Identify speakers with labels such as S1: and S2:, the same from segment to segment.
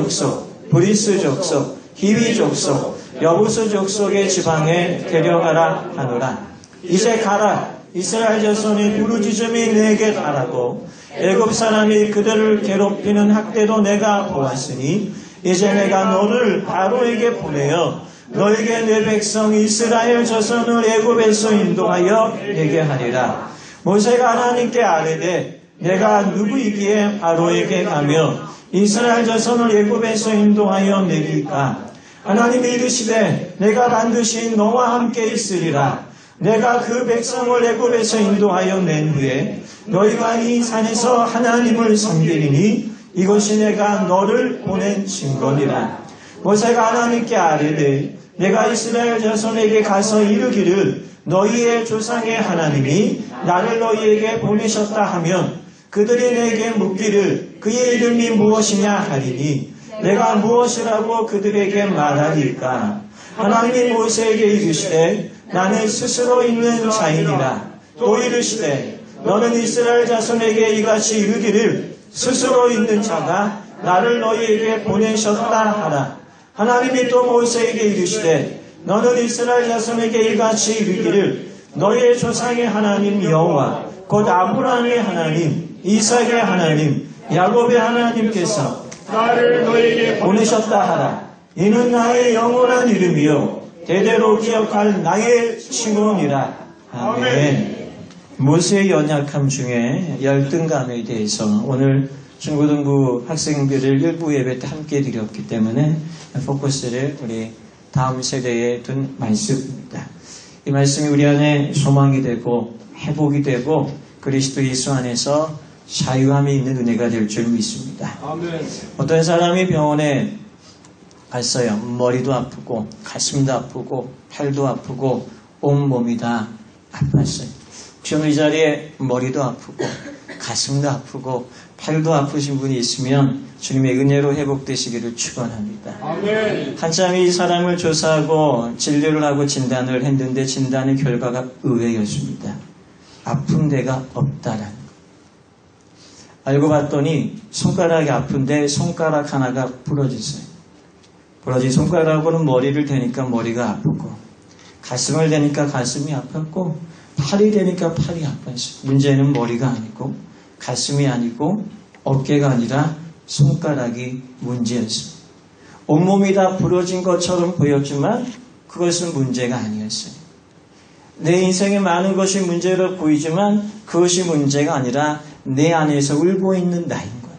S1: 족속, 브리스 족속, 히위 족속, 여부스 족속의 지방에 데려가라 하노라. 이제 가라. 이스라엘 자손이 부르짖음이 내게 가라고 애굽 사람이 그들을 괴롭히는 학대도 내가 보았으니 이제 내가 너를 바로에게 보내어 너에게 내 백성 이스라엘 자손을 애굽에서 인도하여 내게 하리라. 모세가 하나님께 아뢰되 내가 누구이기에 바로에게 가며 이스라엘 자손을 애굽에서 인도하여 내기까. 하나님이 이르시되 내가 반드시 너와 함께 있으리라. 내가 그 백성을 애굽에서 인도하여 낸 후에 너희가 이 산에서 하나님을 섬기리니 이것이 내가 너를 보낸 증거니라. 모세가 하나님께 아뢰되 내가 이스라엘 자손에게 가서 이르기를 너희의 조상의 하나님이 나를 너희에게 보내셨다 하면 그들이 내게 묻기를 그의 이름이 무엇이냐 하리니 내가 무엇이라고 그들에게 말하리까. 하나님이 모세에게 이르시되 나는 스스로 있는 자이니라. 또 이르시되 너는 이스라엘 자손에게 이같이 이르기를 스스로 있는 자가 나를 너희에게 보내셨다 하라. 하나님이 또 모세에게 이르시되 너는 이스라엘 자손에게 이같이 이르기를 너희의 조상의 하나님 여호와 곧 아브라함의 하나님 이삭의 하나님 야곱의 하나님께서 나를 너희에게 보내셨다 하라. 이는 나의 영원한 이름이요 대대로 기억할 나의 칭호니라. 아멘. 모세의 연약함 중에 열등감에 대해서 오늘 중고등부 학생들을 일부 예배 때 함께 드렸기 때문에 포커스를 우리 다음 세대에 둔 말씀입니다. 이 말씀이 우리 안에 소망이 되고 회복이 되고 그리스도 예수 안에서 자유함이 있는 은혜가 될 줄 믿습니다. 아멘. 어떤 사람이 병원에 갔어요. 머리도 아프고 가슴도 아프고 팔도 아프고 온몸이 다 아팠어요. 혹시 오늘 이 자리에 머리도 아프고 가슴도 아프고 팔도 아프신 분이 있으면 주님의 은혜로 회복되시기를 축원합니다. 아멘. 한참 이 사람을 조사하고 진료를 하고 진단을 했는데 진단의 결과가 의외였습니다. 아픈 데가 없다라는 거. 알고 봤더니 손가락이 아픈데 손가락 하나가 부러졌어요. 부러진 손가락으로는 머리를 대니까 머리가 아프고 가슴을 대니까 가슴이 아팠고 팔이 대니까 팔이 아팠어요. 문제는 머리가 아니고 가슴이 아니고 어깨가 아니라 손가락이 문제였어요. 온몸이 다 부러진 것처럼 보였지만 그것은 문제가 아니었어요. 내 인생에 많은 것이 문제로 보이지만 그것이 문제가 아니라 내 안에서 울고 있는 나인 거예요.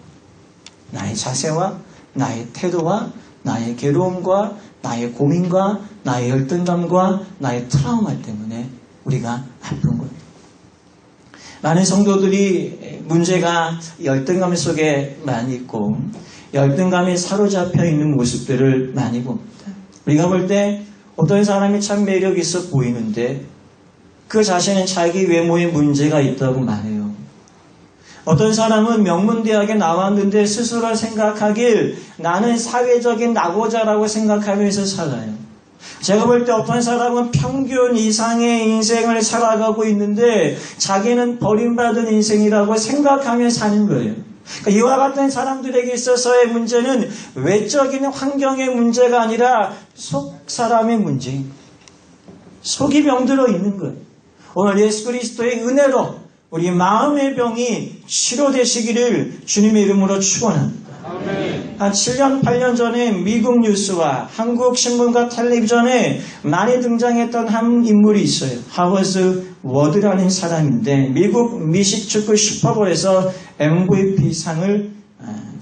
S1: 나의 자세와 나의 태도와 나의 괴로움과 나의 고민과 나의 열등감과 나의 트라우마 때문에 우리가 아픈 거예요. 많은 성도들이 문제가 열등감 속에 많이 있고 열등감에 사로잡혀 있는 모습들을 많이 봅니다. 우리가 볼 때 어떤 사람이 참 매력 있어 보이는데 그 자신은 자기 외모에 문제가 있다고 말해요. 어떤 사람은 명문대학에 나왔는데 스스로 생각하길 나는 사회적인 낙오자라고 생각하면서 살아요. 제가 볼 때 어떤 사람은 평균 이상의 인생을 살아가고 있는데 자기는 버림받은 인생이라고 생각하며 사는 거예요. 그러니까 이와 같은 사람들에게 있어서의 문제는 외적인 환경의 문제가 아니라 속 사람의 문제인 거예요. 속이 병들어 있는 거예요. 오늘 예수 그리스도의 은혜로 우리 마음의 병이 치료되시기를 주님의 이름으로 축원합니다. 한 7년, 8년 전에 미국 뉴스와 한국 신문과 텔레비전에 많이 등장했던 한 인물이 있어요. 하워드 워드라는 사람인데 미국 미식축구 슈퍼볼에서 MVP 상을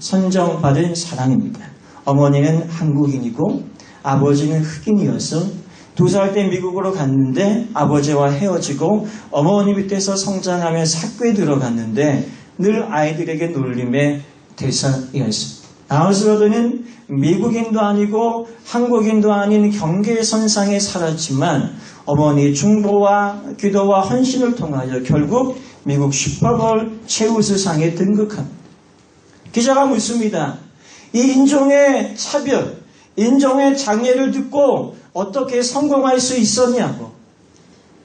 S1: 선정받은 사람입니다. 어머니는 한국인이고 아버지는 흑인이어서 2살 때 미국으로 갔는데 아버지와 헤어지고 어머니 밑에서 성장하며 학교에 들어갔는데 늘 아이들에게 놀림의 대상이었습니다. 하워드는 미국인도 아니고 한국인도 아닌 경계선상에 살았지만 어머니의 중보와 기도와 헌신을 통하여 결국 미국 슈퍼볼 최우수상에 등극합니다. 기자가 묻습니다. 이 인종의 차별, 인종의 장애를 듣고 어떻게 성공할 수 있었냐고.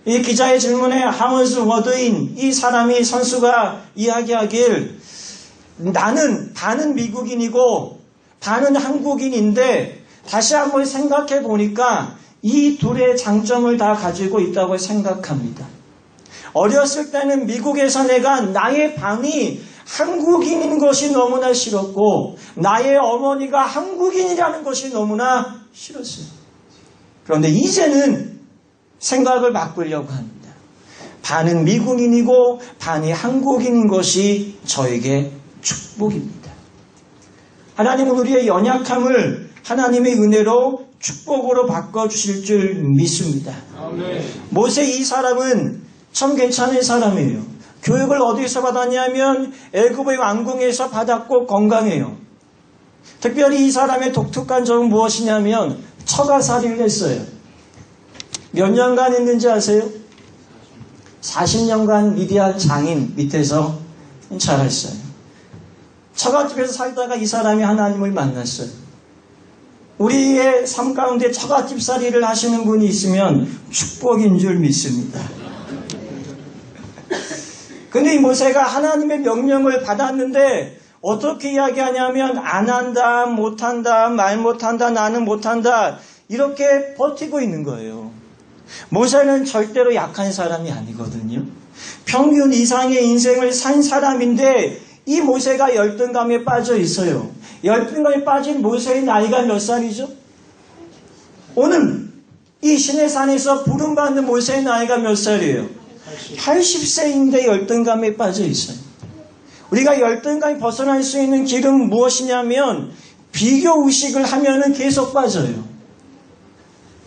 S1: 이 기자의 질문에 하워드 워드인 이 사람이 선수가 이야기하길 나는 반은 미국인이고 반은 한국인인데 다시 한번 생각해 보니까 이 둘의 장점을 다 가지고 있다고 생각합니다. 어렸을 때는 미국에서 내가 나의 방이 한국인인 것이 너무나 싫었고 나의 어머니가 한국인이라는 것이 너무나 싫었어요. 그런데 이제는 생각을 바꾸려고 합니다. 반은 미국인이고 반이 한국인인 것이 저에게 축복입니다. 하나님은 우리의 연약함을 하나님의 은혜로 축복으로 바꿔주실 줄 믿습니다. 아멘. 모세 이 사람은 참 괜찮은 사람이에요. 교육을 어디서 받았냐면 애굽의 왕궁에서 받았고 건강해요. 특별히 이 사람의 독특한 점은 무엇이냐면 처가살이를 했어요. 몇 년간 했는지 아세요? 40년간 미디안 장인 밑에서 자랐어요. 처갓집에서 살다가 이 사람이 하나님을 만났어요. 우리의 삶 가운데 처갓집살이를 하시는 분이 있으면 축복인 줄 믿습니다. 근데 이 모세가 하나님의 명령을 받았는데 어떻게 이야기하냐면 안 한다, 못한다, 말 못한다, 나는 못한다 이렇게 버티고 있는 거예요. 모세는 절대로 약한 사람이 아니거든요. 평균 이상의 인생을 산 사람인데 이 모세가 열등감에 빠져 있어요. 열등감에 빠진 모세의 나이가 몇 살이죠? 오늘 이 시내산에서 부름받는 모세의 나이가 몇 살이에요? 80세인데 열등감에 빠져 있어요. 우리가 열등감에 벗어날 수 있는 길은 무엇이냐면 비교의식을 하면은 계속 빠져요.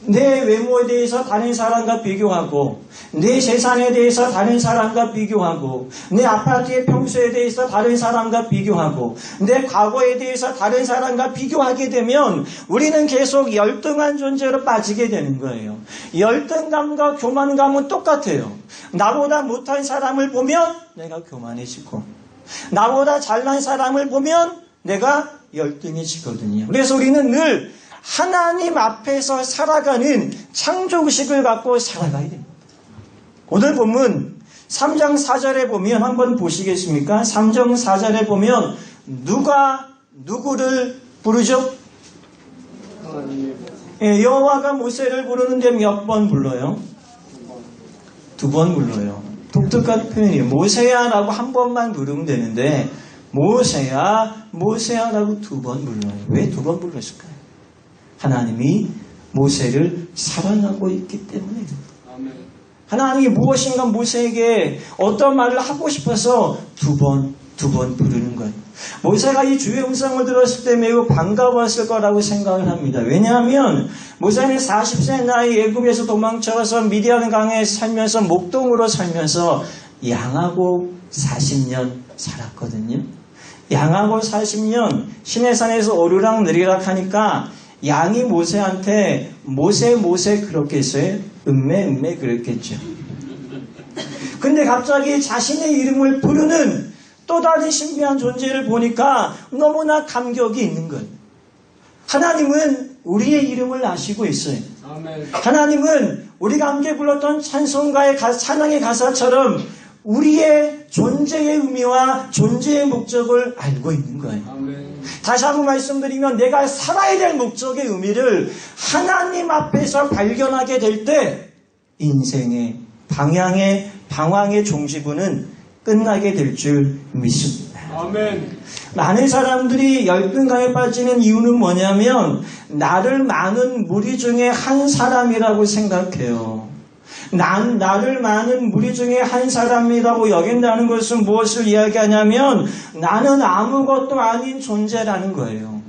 S1: 내 외모에 대해서 다른 사람과 비교하고 내 재산에 대해서 다른 사람과 비교하고 내 아파트의 평수에 대해서 다른 사람과 비교하고 내 과거에 대해서 다른 사람과 비교하게 되면 우리는 계속 열등한 존재로 빠지게 되는 거예요. 열등감과 교만감은 똑같아요. 나보다 못한 사람을 보면 내가 교만해지고 나보다 잘난 사람을 보면 내가 열등해지거든요. 그래서 우리는 늘 하나님 앞에서 살아가는 창조의식을 갖고 살아가야 됩니다. 오늘 본문 3장 4절에 보면 한번 보시겠습니까? 3장 4절에 보면 누가 누구를 부르죠? 여호와가 모세를 부르는데 몇 번 불러요? 2번 불러요. 독특한 표현이에요. 모세야 라고 한 번만 부르면 되는데 모세야 모세야 라고 2번 불러요. 왜 2번 불렀을까요? 하나님이 모세를 사랑하고 있기 때문에 하나님이 무엇인가 모세에게 어떤 말을 하고 싶어서 두 번 부르는 거예요. 모세가 이 주의 음성을 들었을 때 매우 반가웠을 거라고 생각을 합니다. 왜냐하면 모세는 40세 나이 애굽에서 도망쳐서 미디안 강에 살면서 목동으로 살면서 양하고 40년 살았거든요. 양하고 40년 시내산에서 오르락 내리락 하니까 양이 모세한테 모세 그렇게 했어요? 음메 그랬겠죠. 근데 갑자기 자신의 이름을 부르는 또 다른 신비한 존재를 보니까 너무나 감격이 있는 거예요. 하나님은 우리의 이름을 아시고 있어요. 하나님은 우리가 함께 불렀던 찬송가의 찬양의 가사처럼 우리의 존재의 의미와 존재의 목적을 알고 있는 거예요. 다시 한번 말씀드리면 내가 살아야 될 목적의 의미를 하나님 앞에서 발견하게 될 때 인생의 방황의 종지부는 끝나게 될 줄 믿습니다. 아멘. 많은 사람들이 열등감에 빠지는 이유는 뭐냐면 나를 많은 무리 중에 한 사람이라고 생각해요. 나를 많은 무리 중에 한 사람이라고 여긴다는 것은 무엇을 이야기하냐면 나는 아무것도 아닌 존재라는 거예요.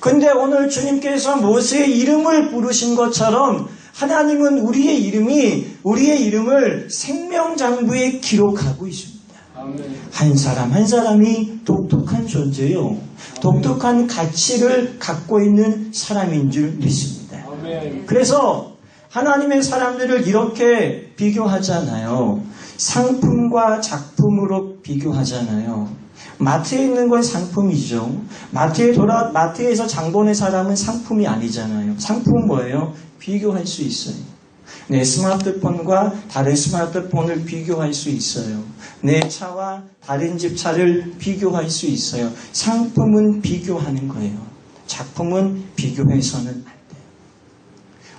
S1: 근데 오늘 주님께서 모세의 이름을 부르신 것처럼 하나님은 우리의 이름을 생명장부에 기록하고 있습니다. 한 사람 한 사람이 독특한 존재요. 독특한 가치를 갖고 있는 사람인 줄 믿습니다. 그래서 하나님의 사람들을 이렇게 비교하잖아요. 상품과 작품으로 비교하잖아요. 마트에 있는 건 상품이죠. 마트에서 장 보는 사람은 상품이 아니잖아요. 상품은 뭐예요? 비교할 수 있어요. 내 스마트폰과 다른 스마트폰을 비교할 수 있어요. 내 차와 다른 집 차를 비교할 수 있어요. 상품은 비교하는 거예요. 작품은 비교해서는 안 돼요.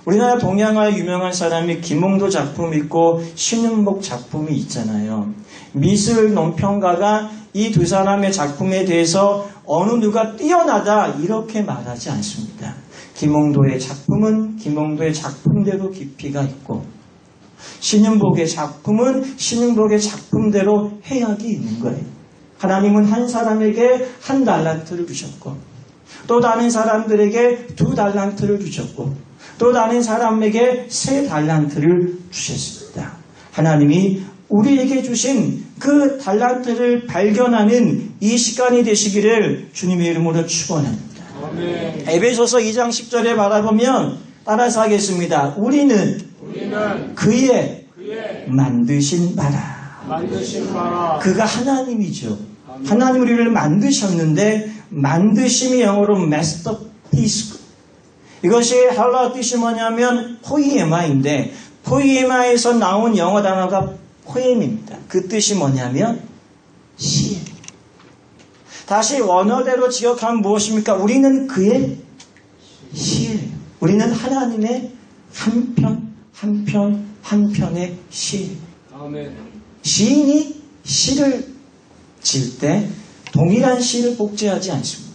S1: 우리나라 동양화 유명한 사람이 김홍도 작품이 있고 신윤복 작품이 있잖아요. 미술 논평가가 이 두 사람의 작품에 대해서 어느 누가 뛰어나다 이렇게 말하지 않습니다. 김홍도의 작품은 김홍도의 작품대로 깊이가 있고 신윤복의 작품은 신윤복의 작품대로 해악이 있는 거예요. 하나님은 한 사람에게 한 달란트를 주셨고 또 다른 사람들에게 2달란트를 주셨고 또 다른 사람에게 3달란트를 주셨습니다. 하나님이 우리에게 주신 그 달란트를 발견하는 이 시간이 되시기를 주님의 이름으로 축원합니다. 에베소서 2장 10절에 바라보면 따라서 하겠습니다. 우리는 그의 만드신 바라. 그가 하나님이죠. 하나님 우리를 만드셨는데 만드심이 영어로 masterpiece. 이것이 헬라 뜻이 뭐냐면 포이에마인데 포이에마에서 나온 영어 단어가 포엠입니다. 그 뜻이 뭐냐면 시예요. 다시 원어대로 지역하면 무엇입니까? 우리는 그의 시예요. 우리는 하나님의 한 편의 시예요. 시인이 시를 질 때 동일한 시를 복제하지 않습니다.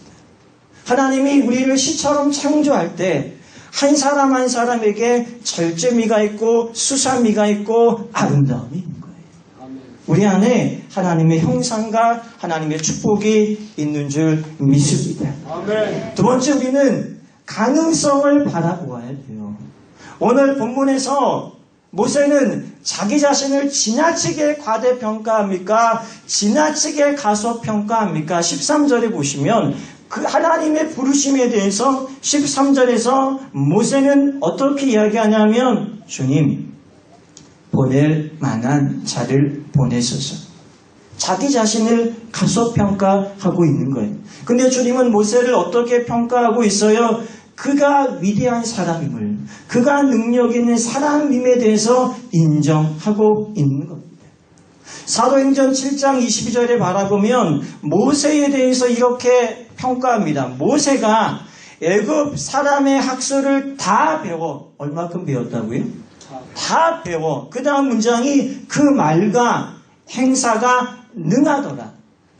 S1: 하나님이 우리를 시처럼 창조할 때 한 사람 한 사람에게 절제미가 있고 수사미가 있고 아름다움이 있는 거예요. 우리 안에 하나님의 형상과 하나님의 축복이 있는 줄 믿습니다. 두 번째 우리는 가능성을 바라보아야 돼요. 오늘 본문에서 모세는 자기 자신을 지나치게 과대평가합니까? 지나치게 가소평가합니까? 13절에 보시면 그 하나님의 부르심에 대해서 13절에서 모세는 어떻게 이야기하냐면 주님 보낼 만한 자를 보내소서. 자기 자신을 가소평가하고 있는 거예요. 근데 주님은 모세를 어떻게 평가하고 있어요? 그가 위대한 사람임을, 그가 능력 있는 사람임에 대해서 인정하고 있는 겁니다. 사도행전 7장 22절에 바라보면 모세에 대해서 이렇게 평가합니다. 모세가 애굽 사람의 학설을 다 배워. 얼마큼 배웠다고요? 다 배워. 그 다음 문장이 그 말과 행사가 능하더라.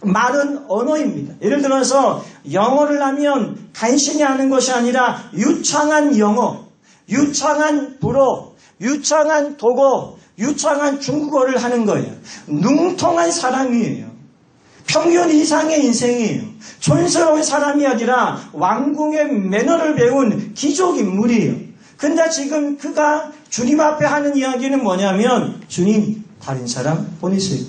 S1: 말은 언어입니다. 예를 들어서 영어를 하면 간신히 하는 것이 아니라 유창한 영어, 유창한 불어, 유창한 독어, 유창한 중국어를 하는 거예요. 능통한 사람이에요. 평균 이상의 인생이에요. 촌스러운 사람이 아니라 왕궁의 매너를 배운 귀족 인물이에요. 근데 지금 그가 주님 앞에 하는 이야기는 뭐냐면 주님 다른 사람 보내세요.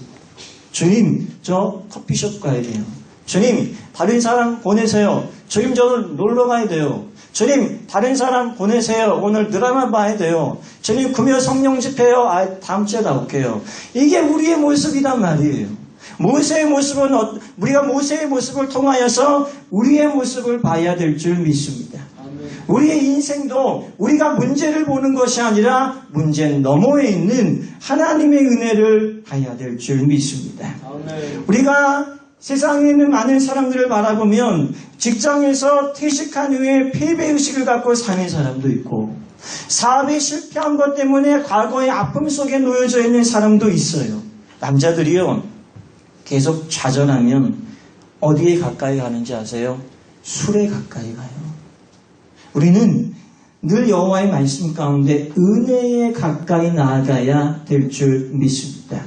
S1: 주님 저 커피숍 가야 돼요. 주님 다른 사람 보내세요. 주님 저는 놀러 가야 돼요. 주님 다른 사람 보내세요. 오늘 드라마 봐야 돼요. 주님 금요 성령 집회요. 다음 주에 나올게요. 이게 우리의 모습이란 말이에요. 모세의 모습은 우리가 모세의 모습을 통하여서 우리의 모습을 봐야 될 줄 믿습니다. 우리의 인생도 우리가 문제를 보는 것이 아니라 문제 너머에 있는 하나님의 은혜를 봐야 될 줄 믿습니다. 우리가 세상에 있는 많은 사람들을 바라보면 직장에서 퇴직한 후에 패배의식을 갖고 사는 사람도 있고 사업에 실패한 것 때문에 과거의 아픔 속에 놓여져 있는 사람도 있어요. 남자들이요. 계속 좌절하면 어디에 가까이 가는지 아세요? 술에 가까이 가요. 우리는 늘 여호와의 말씀 가운데 은혜에 가까이 나아가야 될 줄 믿습니다.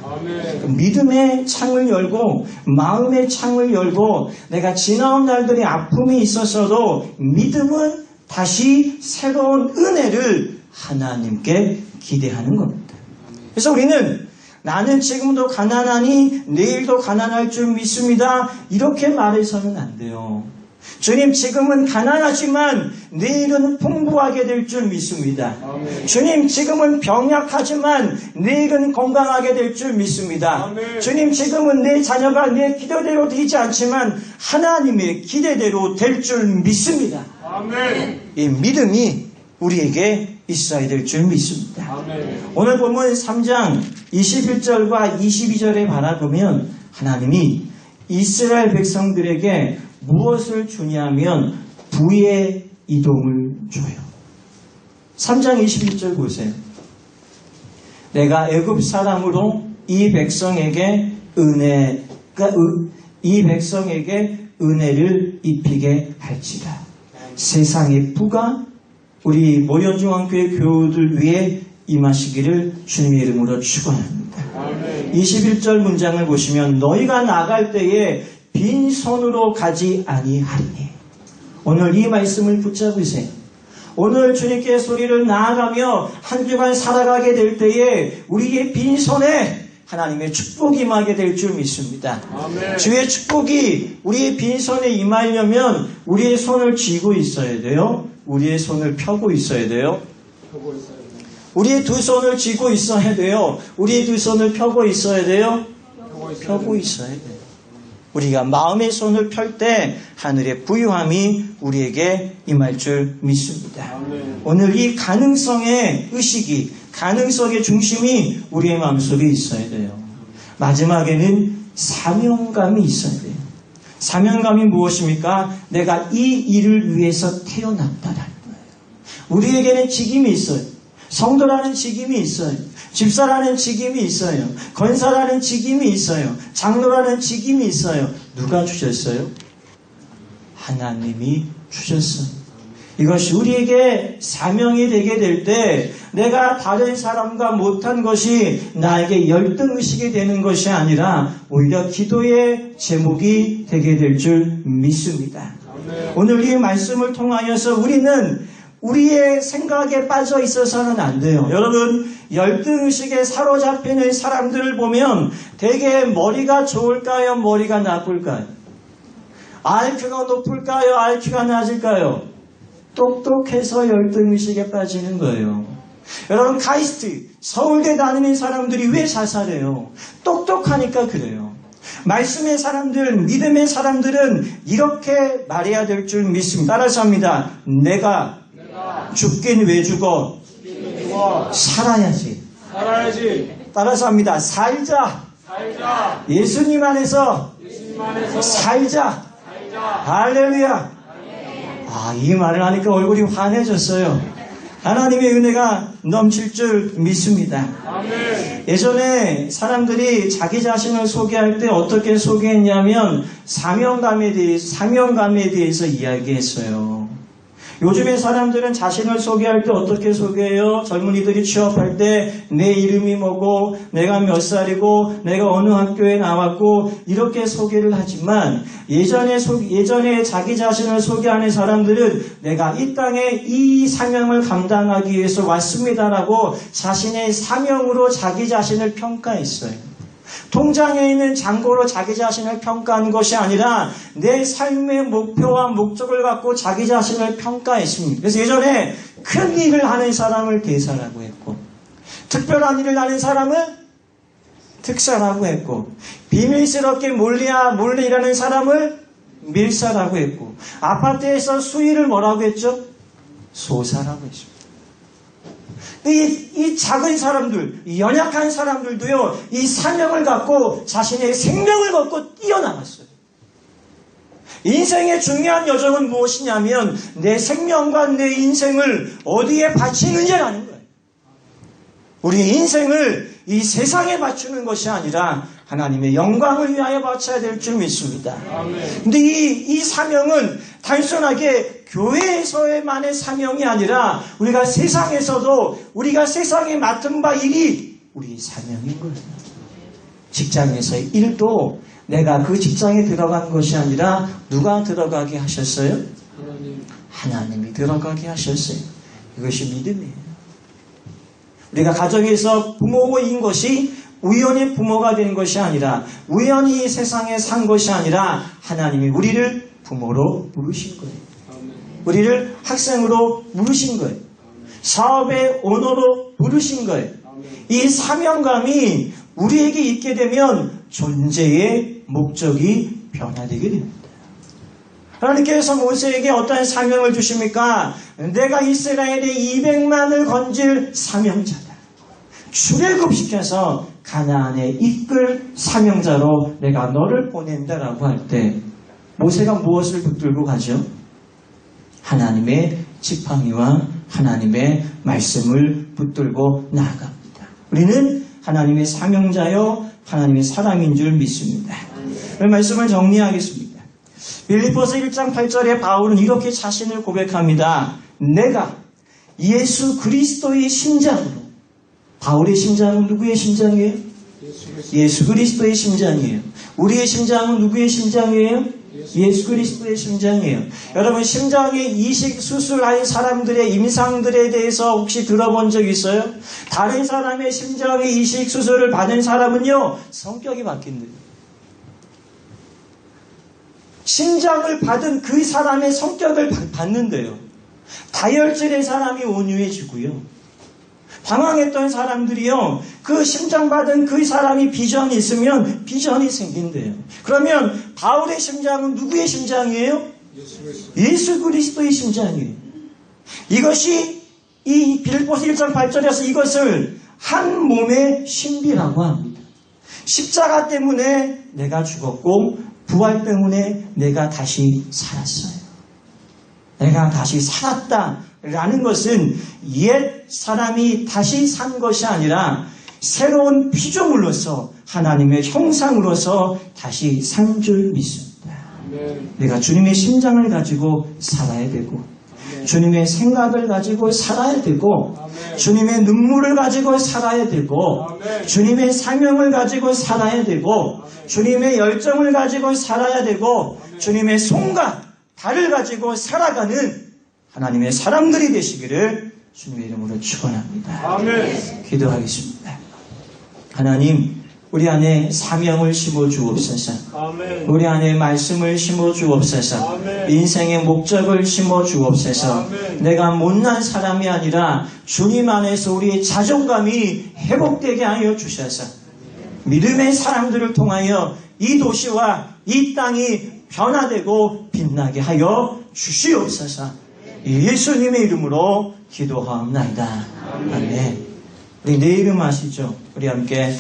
S1: 믿음의 창을 열고 마음의 창을 열고 내가 지나온 날들이 아픔이 있었어도 믿음은 다시 새로운 은혜를 하나님께 기대하는 겁니다. 그래서 우리는 나는 지금도 가난하니 내일도 가난할 줄 믿습니다. 이렇게 말해서는 안 돼요. 주님 지금은 가난하지만 내일은 풍부하게 될 줄 믿습니다. 주님 지금은 병약하지만 내일은 건강하게 될 줄 믿습니다. 주님 지금은 내 자녀가 내 기대대로 되지 않지만 하나님의 기대대로 될 줄 믿습니다. 이 믿음이 우리에게 있어야 될 줄 믿습니다. 오늘 보면 3장 21절과 22절에 바라보면 하나님이 이스라엘 백성들에게 무엇을 주냐면 부의 이동을 줘요. 3장 21절 보세요. 내가 애굽 사람으로 이 백성에게 은혜를 입히게 할지라. 세상의 부가 우리 모현중앙교회 교우들 위해 임하시기를 주님의 이름으로 축원합니다. 21절 문장을 보시면 너희가 나갈 때에 빈손으로 가지 아니하리니. 오늘 이 말씀을 붙잡으세요. 오늘 주님께 소리를 나아가며 한 주간 살아가게 될 때에 우리의 빈손에 하나님의 축복이 임하게 될 줄 믿습니다. 아멘. 주의 축복이 우리의 빈손에 임하려면 우리의 손을 쥐고 있어야 돼요. 우리의 손을 펴고 있어야 돼요. 우리의 두 손을 쥐고 있어야 돼요. 우리의 두 손을 펴고 있어야 돼요. 펴고 있어야 돼요. 우리가 마음의 손을 펼 때 하늘의 부유함이 우리에게 임할 줄 믿습니다. 아멘. 오늘 이 가능성의 의식이, 가능성의 중심이 우리의 마음속에 있어야 돼요. 마지막에는 사명감이 있어야 돼요. 사명감이 무엇입니까? 내가 이 일을 위해서 태어났다라는 거예요. 우리에게는 직임이 있어요. 성도라는 직임이 있어요. 집사라는 직임이 있어요. 권사라는 직임이 있어요. 장로라는 직임이 있어요. 누가 주셨어요? 하나님이 주셨어요. 이것이 우리에게 사명이 되게 될 때 내가 다른 사람과 못한 것이 나에게 열등의식이 되는 것이 아니라 오히려 기도의 제목이 되게 될 줄 믿습니다. 오늘 이 말씀을 통하여서 우리는 우리의 생각에 빠져 있어서는 안 돼요. 여러분, 열등의식에 사로잡히는 사람들을 보면 되게 머리가 좋을까요? 머리가 나쁠까요? IQ가 높을까요? IQ가 낮을까요? 똑똑해서 열등의식에 빠지는 거예요. 여러분, 카이스트, 서울대 다니는 사람들이 왜 자살해요? 똑똑하니까 그래요. 말씀의 사람들, 믿음의 사람들은 이렇게 말해야 될 줄 믿습니다. 따라서 합니다. 내가 죽긴 왜 죽어? 살아야지. 따라서 합니다. 살자. 예수님 안에서 살자. 할렐루야. 이 말을 하니까 얼굴이 환해졌어요. 하나님의 은혜가 넘칠 줄 믿습니다. 아멘. 예전에 사람들이 자기 자신을 소개할 때 어떻게 소개했냐면 사명감에 대해서 이야기했어요. 요즘에 사람들은 자신을 소개할 때 어떻게 소개해요? 젊은이들이 취업할 때 내 이름이 뭐고 내가 몇 살이고 내가 어느 학교에 나왔고 이렇게 소개를 하지만 예전에 자기 자신을 소개하는 사람들은 내가 이 땅에 이 사명을 감당하기 위해서 왔습니다라고 자신의 사명으로 자기 자신을 평가했어요. 통장에 있는 잔고로 자기 자신을 평가한 것이 아니라 내 삶의 목표와 목적을 갖고 자기 자신을 평가했습니다. 그래서 예전에 큰 일을 하는 사람을 대사라고 했고 특별한 일을 하는 사람은 특사라고 했고 비밀스럽게 몰래 일하는 사람을 밀사라고 했고 아파트에서 수의를 뭐라고 했죠? 소사라고 했습니다. 이 작은 사람들, 이 연약한 사람들도요, 이 사명을 갖고 자신의 생명을 걸고 뛰어나갔어요. 인생의 중요한 여정은 무엇이냐면 내 생명과 내 인생을 어디에 바치느냐라는 거예요. 우리 인생을 이 세상에 맞추는 것이 아니라 하나님의 영광을 위하여 바쳐야 될 줄 믿습니다. 근데 이 사명은 단순하게 교회에서만의 사명이 아니라 우리가 세상에서도 우리가 세상에 맡은 바 일이 우리 사명인 거예요. 직장에서의 일도 내가 그 직장에 들어간 것이 아니라 누가 들어가게 하셨어요? 하나님이 들어가게 하셨어요. 이것이 믿음이에요. 우리가 가정에서 부모인 것이 우연히 부모가 된 것이 아니라 우연히 이 세상에 산 것이 아니라 하나님이 우리를 부모로 부르신 거예요. 우리를 학생으로 부르신 거예요. 사업의 오너로 부르신 거예요. 이 사명감이 우리에게 있게 되면 존재의 목적이 변화되게 됩니다. 하나님께서 모세에게 어떤 사명을 주십니까? 내가 이스라엘의 200만을 건질 사명자다. 출애굽시켜서 가나안에 이끌 사명자로 내가 너를 보낸다라고 할 때 모세가 무엇을 붙들고 가죠? 하나님의 지팡이와 하나님의 말씀을 붙들고 나아갑니다. 우리는 하나님의 사명자요 하나님의 사람인 줄 믿습니다. 말씀을 정리하겠습니다. 빌립보서 1장 8절에 바울은 이렇게 자신을 고백합니다. 내가 예수 그리스도의 심장으로. 바울의 심장은 누구의 심장이에요? 예수 그리스도의 심장이에요. 우리의 심장은 누구의 심장이에요? 예수 그리스도의 심장이에요. 여러분, 심장에 이식 수술한 사람들의 임상들에 대해서 혹시 들어본 적 있어요? 다른 사람의 심장의 이식 수술을 받은 사람은요, 성격이 바뀐대요. 심장을 받은 그 사람의 성격을 받는데요. 다혈질의 사람이 온유해지고요. 방황했던 사람들이요, 그 심장 받은 그 사람이 비전이 있으면 비전이 생긴대요. 그러면 바울의 심장은 누구의 심장이에요? 예수 그리스도의 심장이에요. 이것이 이 빌립보서 1장 8절에서 이것을 한 몸의 신비라고 합니다. 십자가 때문에 내가 죽었고 부활 때문에 내가 다시 살았어요. 내가 다시 살았다라는 것은 옛 사람이 다시 산 것이 아니라 새로운 피조물로서 하나님의 형상으로서 다시 산 줄 믿습니다. 내가 주님의 심장을 가지고 살아야 되고, 주님의 생각을 가지고 살아야 되고, 주님의 눈물을 가지고 살아야 되고, 주님의 사명을 가지고 살아야 되고, 주님의 열정을 가지고 살아야 되고, 주님의 손과 발을 가지고 살아가는 하나님의 사람들이 되시기를 주님의 이름으로 축원합니다.
S2: 아멘.
S1: 기도하겠습니다. 하나님, 우리 안에 사명을 심어 주옵소서.
S2: 아멘.
S1: 우리 안에 말씀을 심어 주옵소서.
S2: 아멘.
S1: 인생의 목적을 심어 주옵소서.
S2: 아멘.
S1: 내가 못난 사람이 아니라 주님 안에서 우리의 자존감이 회복되게 하여 주셔서 믿음의 사람들을 통하여 이 도시와 이 땅이 변화되고 빛나게 하여 주시옵소서. 예수님의 이름으로 기도하옵나이다. 아멘. 우리 내 이름 아시죠? 우리 함께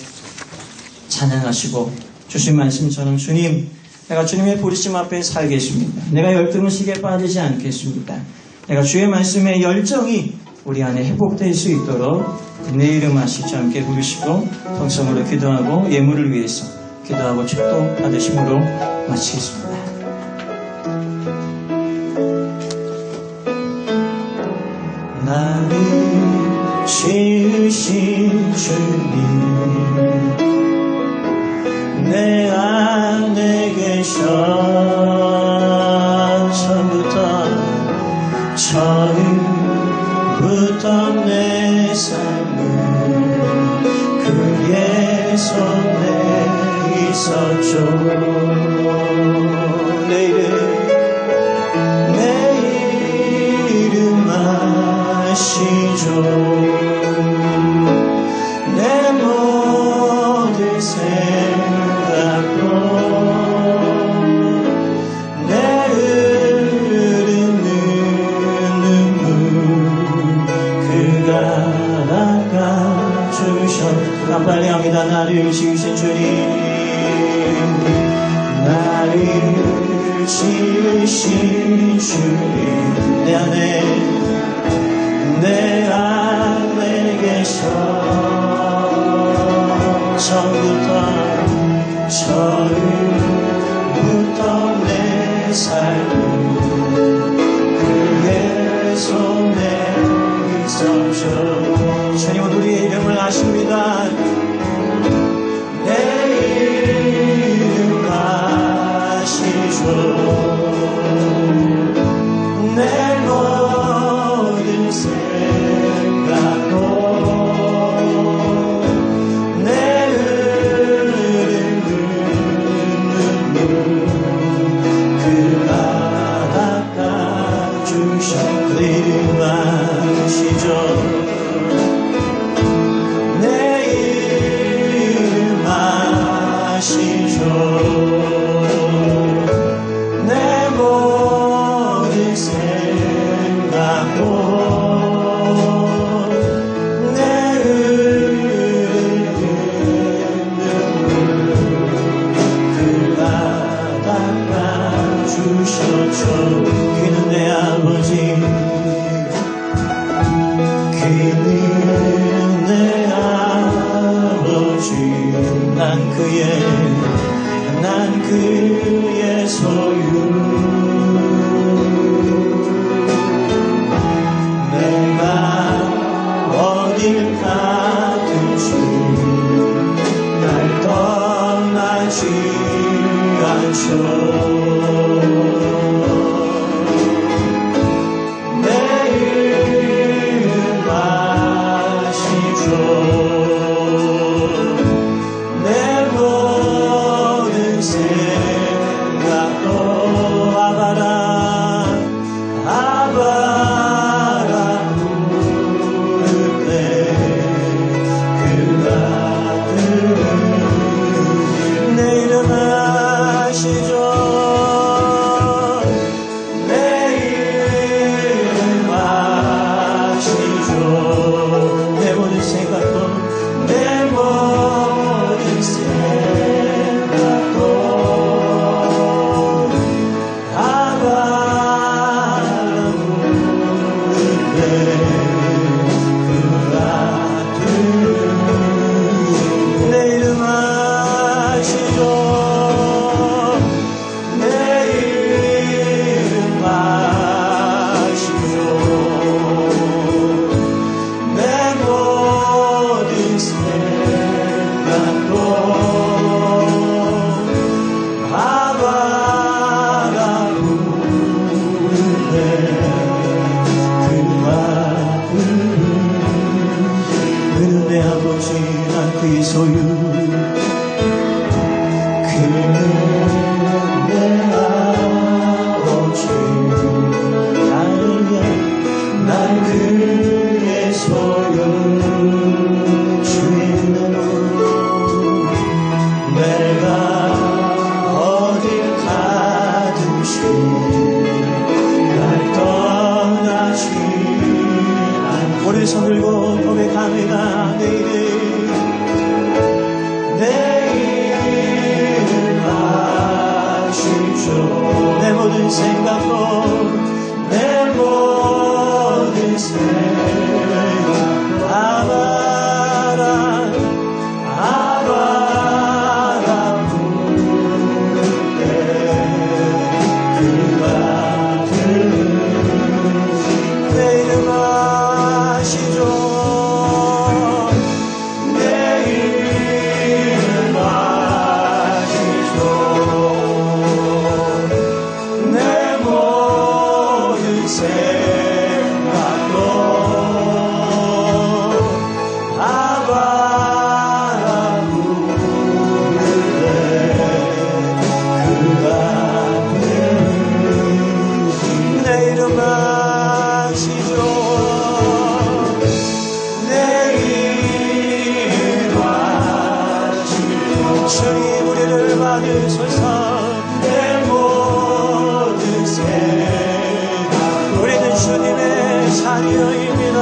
S1: 찬양하시고 주신 말씀처럼 주님, 내가 주님의 부르심 앞에 살겠습니다. 내가 열등의식에 빠지지 않겠습니다. 내가 주의 말씀의 열정이 우리 안에 회복될 수 있도록 내 이름 아시죠? 함께 부르시고 통성으로 기도하고 예물을 위해서 기도하고 축도 받으심으로 마치겠습니다. 나를 지으신 주님, 내 안에 계셔. 처음부터 내 삶은 그의 손에 있었죠. 내 이름 아시죠. 내 모든 생각도 내 흐르는 눈물 그가 닦아주셔. 나 빨리 합니다. 나를 지으신 주님, 나를 지으신 주님, 내 안에 계셔. 처음부터 내 삶은 그의 손에 있었죠. 주님은 우리의 이름을 아십니다. 내 이름 아시죠. 내 모든 생각도 주셨죠. 귀는 내 아버지 하시죠. 내일과 주님 우리를 받으소서. 내 모든 생각 우리는 주님의 자녀입니다.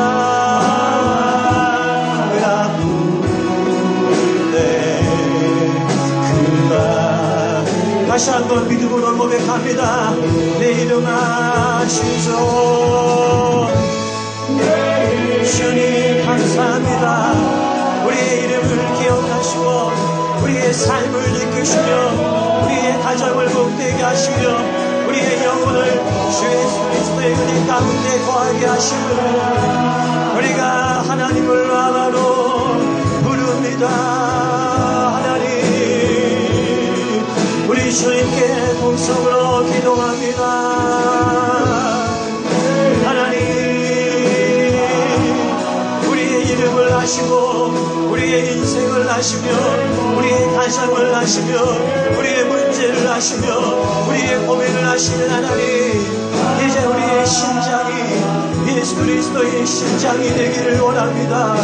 S1: 다시 한번 믿음으로 고백합니다. 내 이름 아시죠. 주님 감사합니다. 우리의 이름을 기억하시고 우리의 삶을 지키시며 우리의 가정을 복되게 하시며 우리의 영혼을 주 예수 그리스도의 은혜 가운데 거하게 하시며 우리가 하나님을 아바로 부릅니다. 우리 주님께 동성으로 기도합니다. 하나님 우리의 이름을 아시고 우리의 인생을 아시며 우리의 가정을 아시며 우리의 문제를 아시며 우리의 고민을 아시는 하나님, 이제 우리의 심장이 예수 그리스도의 심장이 되기를 원합니다.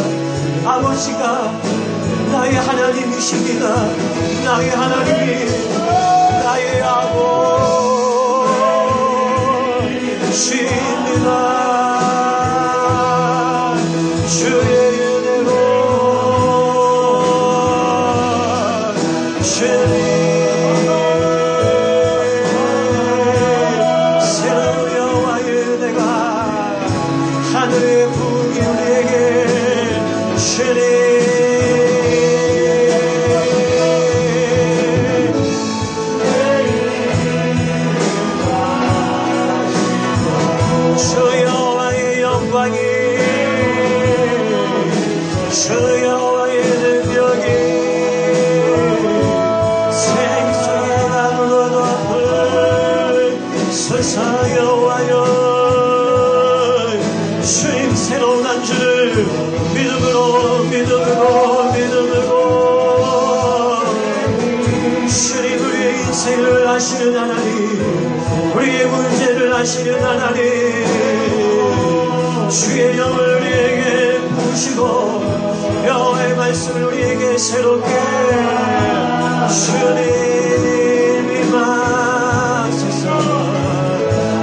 S1: 아버지가 나의 하나님이십니다. 나의 하나님이 나의 아버지입니다. 주의 은혜로 주님 새로운 여호와의 은혜가 하늘의 부흥이 우리에게 주님 주 여호와의 능력이 생수의 강으로 덮을 서서 여호와여 주님 새로운 한 주를 믿음으로 주님 우리의 인생을 아시는 하나님, 우리의 문제를 아시는 하나님, 주의 영을 우리에게 부으시고 여호와의 말씀을 우리에게 새롭게 주님 임하소서.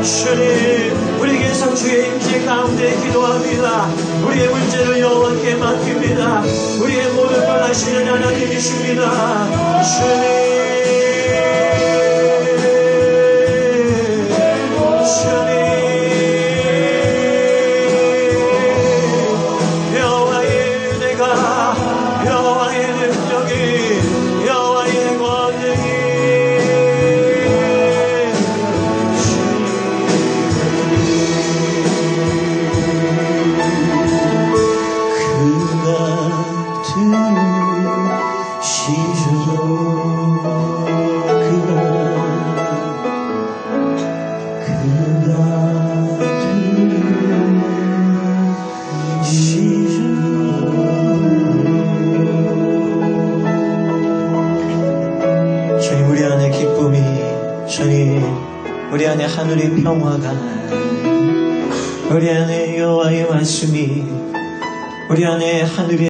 S1: 주님 우리에게서 주의 임재 가운데 기도합니다. 우리의 문제를 여호와께 맡깁니다. 우리의 모든 걸 아시는 하나님이십니다. 주님 우리 안에 하늘의 평화가, 우리 안에 여호와의 말씀이, 우리 안에 하늘의